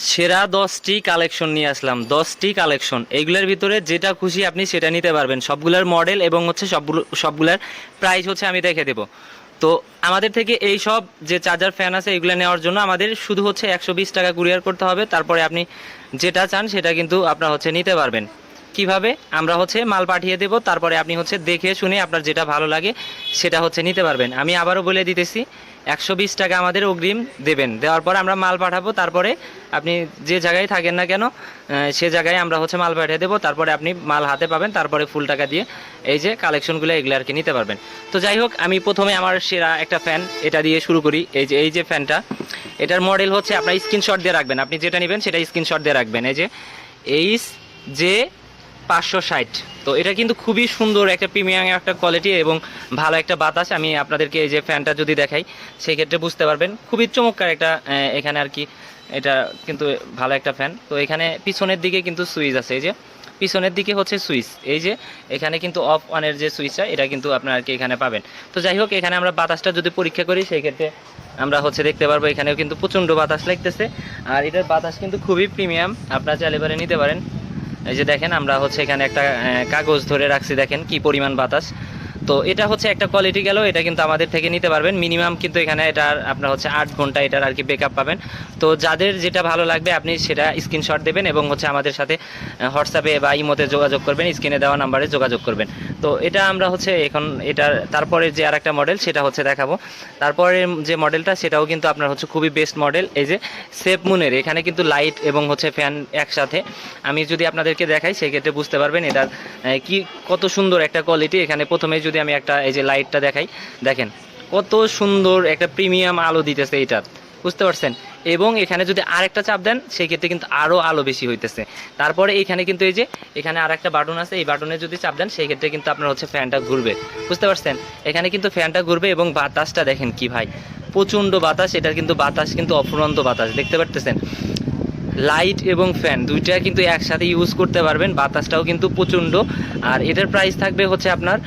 সেরা 10টি কালেকশন নিয়ে আসলাম, 10টি কালেকশন। এইগুলোর ভিতরে যেটা খুশি আপনি সেটা নিতে পারবেন। সবগুলোর মডেল এবং হচ্ছে সবগুলোর প্রাইস হচ্ছে আমি দেখে দেবো। তো আমাদের থেকে এই সব যে চার্জার ফ্যান আছে এগুলো নেওয়ার জন্য আমাদের শুধু হচ্ছে 120 টাকা কুরিয়ার করতে হবে। তারপরে আপনি যেটা চান সেটা কিন্তু আপনার হচ্ছে নিতে পারবেন। কিভাবে? আমরা হচ্ছে মাল পাঠিয়ে দেব, তারপরে আপনি হচ্ছে দেখে শুনে আপনার যেটা ভালো লাগে সেটা হচ্ছে নিতে পারবেন। আমি আবারও বলে দিতেছি, 120 টাকা আমাদের অগ্রিম দেবেন। দেওয়ার পর আমরা মাল পাঠাবো, তারপরে আপনি যে জায়গায় থাকেন না কেন সে জায়গায় আমরা হচ্ছে মাল পাঠিয়ে দেবো। তারপরে আপনি মাল হাতে পাবেন, তারপরে ফুল টাকা দিয়ে এই যে কালেকশনগুলো এগুলো আর কি নিতে পারবেন। তো যাই হোক, আমি প্রথমে আমার সেরা একটা ফ্যান এটা দিয়ে শুরু করি। এই যে ফ্যানটা, এটার মডেল হচ্ছে আপনার স্ক্রিনশট দিয়ে রাখবেন। আপনি যেটা নেবেন সেটা স্ক্রিনশট দিয়ে রাখবেন। এই যে HJ 560। তো এটা কিন্তু খুবই সুন্দর একটা প্রিমিয়াম একটা কোয়ালিটি এবং ভালো একটা বাতাস। আমি আপনাদেরকে এই যে ফ্যানটা যদি দেখাই সেই ক্ষেত্রে বুঝতে পারবেন, খুবই চমৎকার একটা এখানে আর কি এটা কিন্তু ভালো একটা ফ্যান। তো এখানে পিছনের দিকে কিন্তু সুইচ আছে, এই যে পিছনের দিকে হচ্ছে সুইচ, এই যে এখানে কিন্তু অফ অনের যে সুইচটা এটা কিন্তু আপনার আর কি এখানে পাবেন। তো যাই হোক, এখানে আমরা বাতাসটা যদি পরীক্ষা করি সেই ক্ষেত্রে আমরা হচ্ছে দেখতে পারবো এখানেও কিন্তু প্রচণ্ড বাতাস লাগতেছে। আর এটার বাতাস কিন্তু খুবই প্রিমিয়াম, আপনারা চাইলে এবারে নিতে পারেন। এই যে দেখেন, আমরা হচ্ছে এখানে একটা কাগজ ধরে রাখছি, দেখেন কি পরিমাণ বাতাস। তো এটা হচ্ছে একটা কোয়ালিটি গেল, এটা কিন্তু আমাদের থেকে নিতে পারবেন মিনিমাম, কিন্তু এখানে এটার আপনার হচ্ছে 8 ঘন্টা এটার আর কি ব্যাকআপ পাবেন। তো যাদের যেটা ভালো লাগবে আপনি সেটা স্ক্রিনশট দেবেন এবং হচ্ছে আমাদের সাথে হোয়াটসঅ্যাপে বা ইমোতে যোগাযোগ করবেন, স্ক্রিনে দেওয়া নাম্বারে যোগাযোগ করবেন। তো এটা আমরা হচ্ছে এখন এটার তারপরে যে আর একটা মডেল সেটা হচ্ছে দেখাবো। তারপরে যে মডেলটা সেটাও কিন্তু আপনার হচ্ছে খুবই বেস্ট মডেল। এই যে সেফ মুনের, এখানে কিন্তু লাইট এবং হচ্ছে ফ্যান একসাথে। আমি যদি আপনাদেরকে দেখাই সেই ক্ষেত্রে বুঝতে পারবেন এটার কি কত সুন্দর একটা কোয়ালিটি। এখানে প্রথমে যদি আমি একটা এই যে লাইটটা দেখাই, দেখেন কত সুন্দর একটা প্রিমিয়াম আলো দিতেছে এটা, বুঝতে পারছেন। এবং এখানে যদি আরেকটা চাপ দেন সেই ক্ষেত্রে কিন্তু আরও আলো বেশি হইতেছে। তারপরে এখানে কিন্তু এই যে এখানে আর একটা বাটন আছে, এই বাটনে যদি চাপ দেন সেই ক্ষেত্রে কিন্তু আপনার হচ্ছে ফ্যানটা ঘুরবে, বুঝতে পারছেন। এখানে কিন্তু ফ্যানটা ঘুরবে এবং বাতাসটা দেখেন কি ভাই, প্রচণ্ড বাতাস। এটার কিন্তু বাতাস কিন্তু অফুরন্ত বাতাস, দেখতে পারতেছেন। লাইট এবং ফ্যান দুইটা কিন্তু একসাথে ইউজ করতে পারবেন, বাতাসটাও কিন্তু প্রচণ্ড। আর এটার প্রাইস থাকবে হচ্ছে আপনার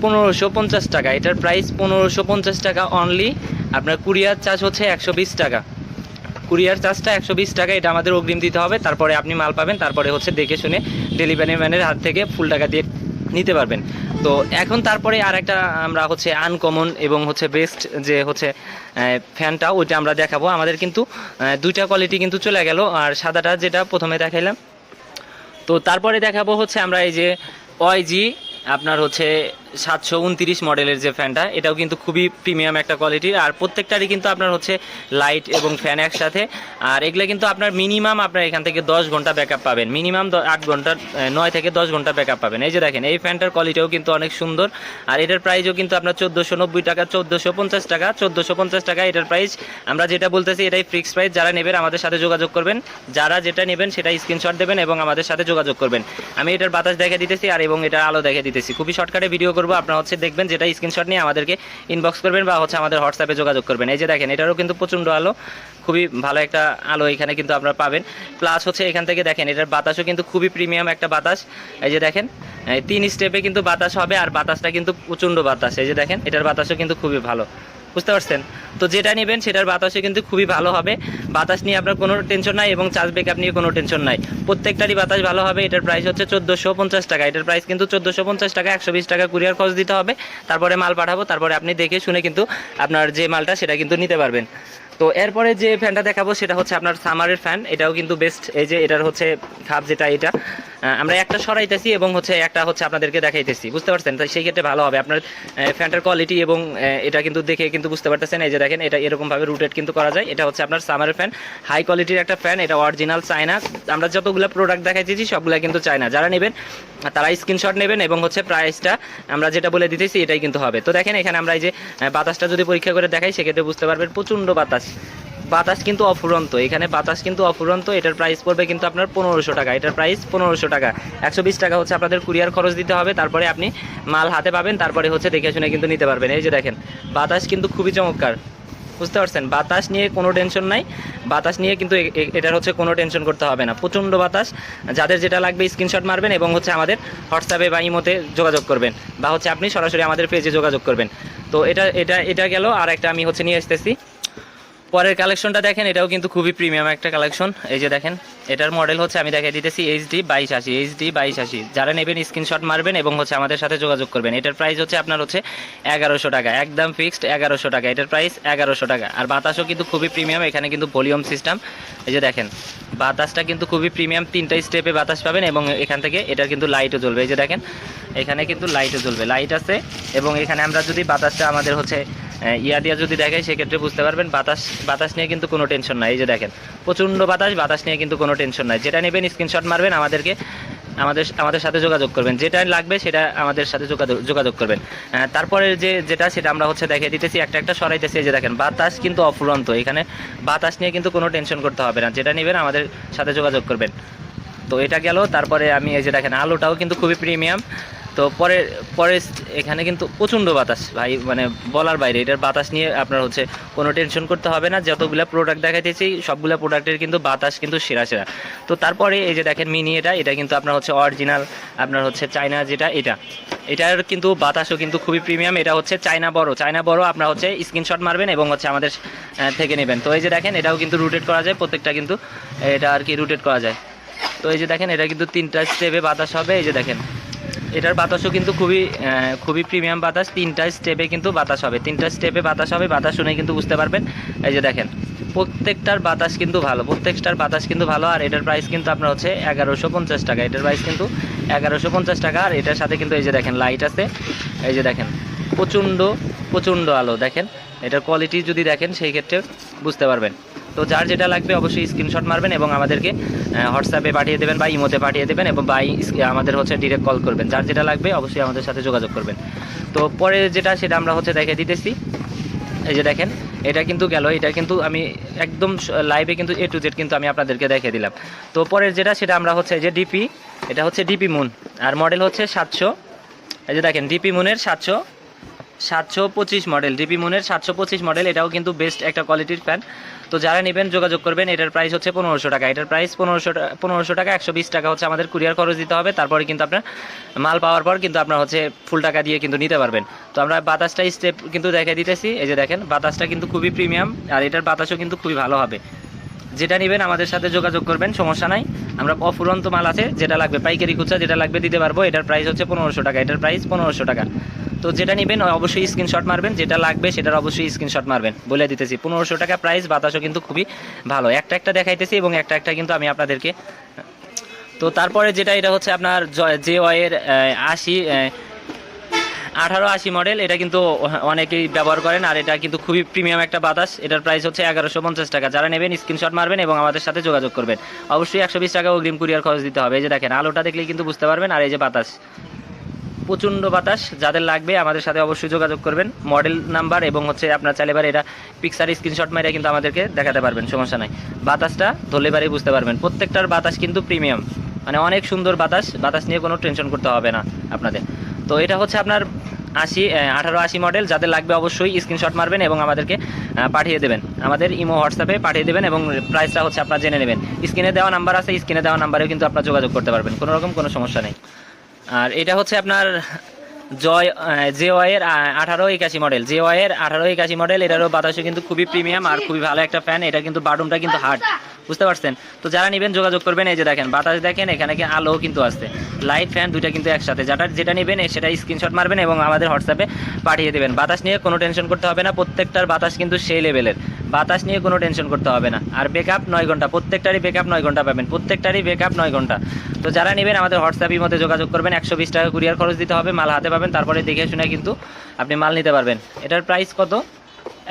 1550 টাকা। এটার প্রাইস 1550 টাকা অনলি। আপনার কুরিয়ার চার্জ হচ্ছে 120 টাকা, কুরিয়ার চার্জটা 120 টাকা, এটা আমাদের অগ্রিম দিতে হবে। তারপরে আপনি মাল পাবেন, তারপরে হচ্ছে দেখে শুনে ডেলিভারি ম্যানের হাত থেকে ফুল টাকা দিয়ে নিতে পারবেন। তো এখন তারপরে আর একটা আমরা হচ্ছে আনকমন এবং হচ্ছে বেস্ট যে হচ্ছে ফ্যানটা, ওইটা আমরা দেখাবো। আমাদের কিন্তু দুইটা কোয়ালিটি কিন্তু চলে গেল, আর সাদাটা যেটা প্রথমে দেখাইলাম। তো তারপরে দেখাবো হচ্ছে আমরা এই যে OIG আপনার হচ্ছে 729 মডেলের যে ফ্যানটা, এটাও কিন্তু খুবই প্রিমিয়াম একটা কোয়ালিটির। আর প্রত্যেকটারই কিন্তু আপনার হচ্ছে লাইট এবং ফ্যান একসাথে। আর এগুলো কিন্তু আপনার মিনিমাম আপনার এখান থেকে 10 ঘন্টা ব্যাকআপ পাবেন, মিনিমাম 8 ঘন্টা 9 থেকে 10 ঘন্টা ব্যাকআপ পাবেন। এই যে দেখেন, এই ফ্যানটার কোয়ালিটিও কিন্তু অনেক সুন্দর। আর এটার প্রাইসও কিন্তু আপনার 1490 টাকা, 1450 টাকা, 1450 টাকা এটার প্রাইস। আমরা যেটা বলতেছি এটাই ফিক্স প্রাইস। যারা নেবেন আমাদের সাথে যোগাযোগ করবেন, যারা যেটা নেবেন সেটা স্ক্রিনশট দেবেন এবং আমাদের সাথে যোগাযোগ করবেন। আমি এটার বাতাস দেখে দিতেছি আর এবং এটার আলো দেখে দিতেছি, খুবই শর্টকাটে ভিডিও করবো। আপনারা হচ্ছে দেখবেন, যেটা স্ক্রিনশট নিয়ে আমাদেরকে ইনবক্স করবেন বা হচ্ছে আমাদের হোয়াটসঅ্যাপে যোগাযোগ করবেন। এই যে দেখেন, এটারও কিন্তু প্রচণ্ড আলো, খুবই ভালো একটা আলো এখানে কিন্তু আপনারা পাবেন। প্লাস হচ্ছে এখান থেকে দেখেন এটার বাতাসও কিন্তু খুবই প্রিমিয়াম একটা বাতাস। এই যে দেখেন 3 স্টেপে কিন্তু বাতাস হবে, আর বাতাসটা কিন্তু প্রচণ্ড বাতাস। এই যে দেখেন, এটার বাতাসও কিন্তু খুবই ভালো, বুঝতে পারছেন। তো যেটা নেবেন সেটার বাতাসও কিন্তু খুবই ভালো হবে, বাতাস নিয়ে আপনার কোনো টেনশন নাই এবং চার্জ ব্যাকআপ নিয়ে কোনো টেনশন নাই, প্রত্যেকটারই বাতাস ভালো হবে। এটার প্রাইস হচ্ছে 1450 টাকা। এটার প্রাইস কিন্তু 1450 টাকা, 120 টাকা কুরিয়ার খরচ দিতে হবে। তারপরে মাল পাঠাবো, তারপরে আপনি দেখে শুনে কিন্তু আপনার যে মালটা সেটা কিন্তু নিতে পারবেন। তো এরপরে যে ফ্যানটা দেখাবো সেটা হচ্ছে আপনার সামারের ফ্যান, এটাও কিন্তু বেস্ট। এই যে এটার হচ্ছে খাপ যেটা, এটা আমরা একটা সরাইতেছি এবং হচ্ছে একটা হচ্ছে আপনাদেরকে দেখাইতেছি, বুঝতে পারছেন। তাই সেই ক্ষেত্রে ভালো হবে আপনার ফ্যানটার কোয়ালিটি এবং এটা কিন্তু দেখে কিন্তু বুঝতে পারতেছেন। এই যে দেখেন, এটা এরকমভাবে রুটেট কিন্তু করা যায়। এটা হচ্ছে আপনার সামারের ফ্যান, হাই কোয়ালিটির একটা ফ্যান, এটা অরিজিনাল চায়না। আমরা যতগুলো প্রোডাক্ট দেখাইতেছি সবগুলো কিন্তু চায়না। যারা নেবেন তারা স্ক্রিনশট নেবেন এবং হচ্ছে প্রাইসটা আমরা যেটা বলে দিতেছি এটাই কিন্তু হবে। তো দেখেন, এখানে আমরা এই যে বাতাসটা যদি পরীক্ষা করে দেখাই সেক্ষেত্রে বুঝতে পারবেন প্রচণ্ড বাতাস, বাতাস কিন্তু অফুরন্ত, এখানে বাতাস কিন্তু অফুরন্ত। এটার প্রাইস পড়বে কিন্তু আপনার 1500 টাকা। এটার প্রাইস 1500 টাকা, 120 টাকা হচ্ছে আপনাদের কুরিয়ার খরচ দিতে হবে। তারপরে আপনি মাল হাতে পাবেন, তারপরে হচ্ছে দেখে শুনে কিন্তু নিতে পারবেন। এই যে দেখেন, বাতাস কিন্তু খুবই চমৎকার, বুঝতে পারছেন। বাতাস নিয়ে কোনো টেনশন নাই, বাতাস নিয়ে কিন্তু এটার হচ্ছে কোনো টেনশন করতে হবে না, প্রচণ্ড বাতাস। যাদের যেটা লাগবে স্ক্রিনশট মারবেন এবং হচ্ছে আমাদের হোয়াটসঅ্যাপে বা ইমোতে যোগাযোগ করবেন, বা হচ্ছে আপনি সরাসরি আমাদের পেজে যোগাযোগ করবেন। তো এটা এটা এটা গেল। আর একটা আমি হচ্ছে নিয়ে আসতেছি। পরের কালেকশনটা দেখেন, এটাও কিন্তু খুবই প্রিমিয়াম একটা কালেকশন। এই যে দেখেন, এটার মডেল হচ্ছে আমি দেখাই দিতেছি HD 2280। যারা নেবেন স্ক্রিনশট মারবেন এবং হচ্ছে আমাদের সাথে যোগাযোগ করবেন। এটার প্রাইস হচ্ছে আপনার হচ্ছে 1100 টাকা, একদম ফিক্সড 1100 টাকা। এটার প্রাইস 1100 টাকা। আর বাতাসও কিন্তু খুবই প্রিমিয়াম, এখানে কিন্তু ভলিউম সিস্টেম। এই যে দেখেন, বাতাসটা কিন্তু খুবই প্রিমিয়াম, 3টা স্টেপে বাতাস পাবেন এবং এখান থেকে এটার কিন্তু লাইটও জ্বলবে। এই যে দেখেন, এখানে কিন্তু লাইটও জ্বলবে, লাইট আছে। এবং এখানে আমরা যদি বাতাসটা আমাদের হচ্ছে ইয়া দিয়া যদি দেখাই, সেক্ষেত্রে বুঝতে পারবেন বাতাস নিয়ে কিন্তু কোনো টেনশন নাই। এই যে দেখেন, প্রচণ্ড বাতাস নিয়ে কিন্তু কোনো টেনশন নাই। যেটা নেবেন স্ক্রিনশট মারবেন, আমাদের সাথে যোগাযোগ করবেন। যেটা লাগবে সেটা আমাদের সাথে যোগাযোগ করবেন। তারপরে যেটা সেটা আমরা হচ্ছে দেখিয়ে দিতেছি, একটা সরাইতেছি। এই যে দেখেন, বাতাস কিন্তু অফুরন্ত, এখানে বাতাস নিয়ে কিন্তু কোনো টেনশন করতে হবে না। যেটা নেবেন আমাদের সাথে যোগাযোগ করবেন। তো এটা গেল। তারপরে আমি এই যে দেখেন, আলোটাও কিন্তু খুবই প্রিমিয়াম। তো পরে এখানে কিন্তু প্রচণ্ড বাতাস ভাই, মানে বলার বাইরে। এটার বাতাস নিয়ে আপনার হচ্ছে কোনো টেনশন করতে হবে না। যতগুলো প্রোডাক্ট দেখাইতেছি সবগুলো প্রোডাক্টের কিন্তু বাতাস কিন্তু সেরা। তো তারপরে এই যে দেখেন মিনি, এটা কিন্তু আপনার হচ্ছে অরিজিনাল, আপনার হচ্ছে চায়না যেটা, এটার কিন্তু বাতাসও কিন্তু খুবই প্রিমিয়াম। এটা হচ্ছে চায়না বড়। আপনার হচ্ছে স্ক্রিনশট মারবেন এবং হচ্ছে আমাদের থেকে নেবেন। তো এই যে দেখেন, এটাও কিন্তু রোটেট করা যায়, প্রত্যেকটা কিন্তু এটা আর কি রোটেট করা যায়। তো এই যে দেখেন, এটা কিন্তু 3টা স্টেপে বাতাস হবে। এই যে দেখেন, এটার বাতাসও কিন্তু খুবই প্রিমিয়াম বাতাস। 3টা স্টেপে কিন্তু বাতাস হবে, 3টা স্টেপে বাতাস হবে। বাতাস শুনে কিন্তু বুঝতে পারবেন। এই যে দেখেন, প্রত্যেকটার বাতাস কিন্তু ভালো। আর এটার প্রাইস কিন্তু আপনার হচ্ছে 1150 টাকা। এটার প্রাইস কিন্তু 1150 টাকা। আর এটার সাথে কিন্তু এই যে দেখেন লাইট আছে। এই যে দেখেন, প্রচণ্ড আলো। দেখেন, এটার কোয়ালিটি যদি দেখেন সেই ক্ষেত্রে বুঝতে পারবেন। তো যার যেটা লাগবে অবশ্যই স্ক্রিনশট মারবেন এবং আমাদেরকে হোয়াটসঅ্যাপে পাঠিয়ে দেবেন বা ইমোতে পাঠিয়ে দেবেন এবং আমাদের হচ্ছে ডিরেক্ট কল করবেন। যার যেটা লাগবে অবশ্যই আমাদের সাথে যোগাযোগ করবেন। তো পরে যেটা সেটা আমরা হচ্ছে দেখে দিতেছি। এই যে দেখেন, এটা কিন্তু গেল। এটা কিন্তু আমি একদম লাইভে কিন্তু A to Z কিন্তু আমি আপনাদেরকে দেখে দিলাম। তো পরের যেটা সেটা আমরা হচ্ছে যে ডিপি, এটা হচ্ছে ডিপি মুন আর মডেল হচ্ছে 700। এই যে দেখেন, ডিপি মুনের 725 মডেল, ডিপি মুনের 725 মডেল। এটাও কিন্তু বেস্ট একটা কোয়ালিটির ফ্যান। তো যারা নেবেন যোগাযোগ করবেন। এটার প্রাইস হচ্ছে 1500 টাকা। এটার প্রাইস 1500 টাকা। 120 টাকা হচ্ছে আমাদের কুরিয়ার খরচ দিতে হবে। তারপরে কিন্তু আপনার মাল পাওয়ার পর কিন্তু আপনার হচ্ছে ফুল টাকা দিয়ে কিন্তু নিতে পারবেন। তো আমরা বাতাসটা স্টেপ কিন্তু দেখে দিতেছি। এই যে দেখেন, বাতাসটা কিন্তু খুবই প্রিমিয়াম আর এটার বাতাসও কিন্তু খুবই ভালো হবে। যেটা নেবেন আমাদের সাথে যোগাযোগ করবেন, সমস্যা নাই। আমরা অফুরন্ত মাল আছে, যেটা লাগবে পাইকারি খুচরা যেটা লাগবে দিতে পারবো। এটার প্রাইস হচ্ছে 1500 টাকা। এটার প্রাইস 1500 টাকা। তো যেটা নেবেন অবশ্যই স্ক্রিনশট মারবেন, যেটা লাগবে সেটার অবশ্যই স্ক্রিনশট মারবেন। বলে দিতেছি 1500 টাকা প্রাইস। বাতাসও কিন্তু খুবই ভালো। একটা দেখাইতেছি এবং একটা কিন্তু আমি আপনাদেরকে। তো তারপরে যেটা, এটা হচ্ছে আপনার JOY এর 1880 মডেল। এটা কিন্তু অনেকেই ব্যবহার করেন আর এটা কিন্তু খুবই প্রিমিয়াম একটা বাতাস। এটার প্রাইস হচ্ছে 1150 টাকা। যারা নেবেন স্ক্রিনশট মারবেন এবং আমাদের সাথে যোগাযোগ করবেন। অবশ্যই 120 টাকা অগ্রিম কুরিয়ার খরচ দিতে হবে। এই যে দেখেন, আলোটা দেখলেই কিন্তু বুঝতে পারবেন। আর এই যে বাতাস, প্রচণ্ড বাতাস। যাদের লাগবে আমাদের সাথে অবশ্যই যোগাযোগ করবেন। মডেল নাম্বার এবং হচ্ছে আপনার চাইলে এবার এটা পিকচার স্ক্রিনশট মেরে কিন্তু আমাদেরকে দেখাতে পারবেন, সমস্যা নাই। বাতাসটা ধরলে বারে বুঝতে পারবেন। প্রত্যেকটার বাতাস কিন্তু প্রিমিয়াম, মানে অনেক সুন্দর বাতাস নিয়ে কোনো টেনশন করতে হবে না আপনাদের। তো এটা হচ্ছে আপনার 1880 মডেল। যাদের লাগবে অবশ্যই স্ক্রিনশট মারবেন এবং আমাদেরকে পাঠিয়ে দেবেন। আমাদের ইমো হোয়াটসঅ্যাপে পাঠিয়ে দেবেন এবং প্রাইসটা হচ্ছে আপনারা জেনে নেবেন। স্ক্রিনে দেওয়া নাম্বার আছে, স্ক্রিনে দেওয়া নাম্বারেও কিন্তু আপনারা যোগাযোগ করতে পারবেন, কোনো সমস্যা নেই। আর এটা হচ্ছে আপনার JOY এর 1881 মডেল। JOY এর 1881 মডেল। এটারও বাতাসও কিন্তু খুবই প্রিমিয়াম আর খুবই ভালো একটা ফ্যান। এটা কিন্তু বাটনটা কিন্তু হার্ড, বুঝতে পারছেন। তো যারা নেবেন যোগাযোগ করবেন। এই যে দেখেন, বাতাস দেখেন, এখানে কি আলো কিন্তু আসছে, লাইট ফ্যান দুইটা কিন্তু একসাথে। যেটা নেবেন সেটা স্ক্রিনশট মারবেন এবং আমাদের হোয়াটসঅ্যাপে পাঠিয়ে দেবেন। বাতাস নিয়ে কোনো টেনশন করতে হবে না। প্রত্যেকটার বাতাস কিন্তু সেই লেভেলের, বাতাস নিয়ে কোনো টেনশন করতে হবে না। আর ব্যাকআপ 9 ঘন্টা, প্রত্যেকটারই ব্যাকআপ 9 ঘন্টা পাবেন, প্রত্যেকটারই ব্যাকআপ 9 ঘন্টা। তো যারা নেবেন আমাদের হোয়াটসঅ্যাপের মধ্যে যোগাযোগ করবেন। 120 টাকা কুরিয়ার খরচ দিতে হবে, মাল হাতে পাবেন। তারপরে দেখে শুনে কিন্তু আপনি মাল নিতে পারবেন। এটার প্রাইস কত?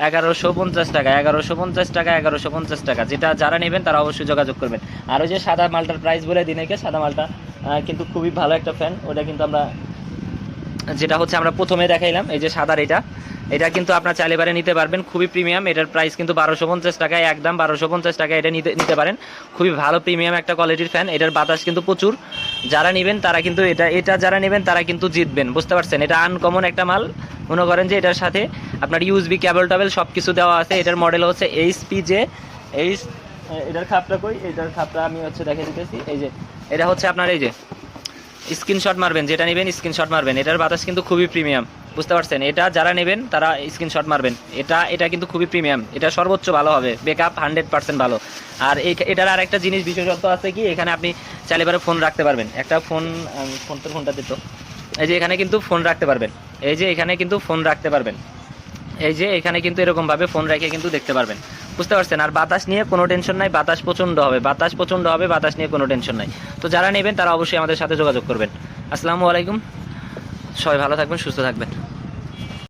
1150 টাকা। 1150 টাকা, 1150 টাকা। যারা নেবেন তারা অবশ্যই যোগাযোগ করবেন। আর ওই যে সাদা মালটার প্রাইস বলে দিনেকে, সাদা মালটা কিন্তু খুবই ভালো একটা ফ্যান। ওটা কিন্তু আমরা যেটা হচ্ছে আমরা প্রথমে দেখাইলাম, এই যে সাদার এটা কিন্তু আপনার চাইলে বারে নিতে পারবেন, খুবই প্রিমিয়াম। এটার প্রাইস কিন্তু 1250 টাকায়, একদম 1250 টাকায় এটা নিতে পারেন। খুবই ভালো প্রিমিয়াম একটা কোয়ালিটির ফ্যান। এটার বাতাস কিন্তু প্রচুর। যারা নেবেন তারা কিন্তু এটা যারা নেবেন তারা কিন্তু জিতবেন, বুঝতে পারছেন। এটা আনকমন একটা মাল। মনে করেন যে এটার সাথে আপনার USB কেবল সব কিছু দেওয়া আছে। এটার মডেল হচ্ছে HPJ। এটার খাপটা কই? এটার খাপটা আমি হচ্ছে দেখে দিতেছি। এই যে এটা হচ্ছে আপনার এই যে স্ক্রিনশট মারবেন, যেটা নেবেন স্ক্রিনশট মারবেন। এটার বাতাস কিন্তু খুবই প্রিমিয়াম, বুঝতে পারছেন? এটা যারা নেবেন তারা স্ক্রিনশট মারবেন। এটা কিন্তু খুবই প্রিমিয়াম, এটা সর্বোচ্চ ভালো হবে, ব্যাকআপ 100% ভালো। আর এটার আর একটা জিনিস বিশেষত্ব আছে কি, এখানে আপনি চাইলে এবারে ফোন রাখতে পারবেন। একটা ফোনটা দিত, এই যে এখানে কিন্তু ফোন রাখতে পারবেন, এই যে এখানে কিন্তু ফোন রাখতে পারবেন, এই যে এখানে কিন্তু এরকমভাবে ফোন রেখে কিন্তু দেখতে পারবেন, বুঝতে পারছেন? আর বাতাস নিয়ে কোনো টেনশন নাই, বাতাস প্রচণ্ড হবে, বাতাস নিয়ে কোনো টেনশন নাই। তো যারা নেবেন তারা অবশ্যই আমাদের সাথে যোগাযোগ করবেন। আসসালামু আলাইকুম, সবাই ভালো থাকবেন, সুস্থ থাকবেন।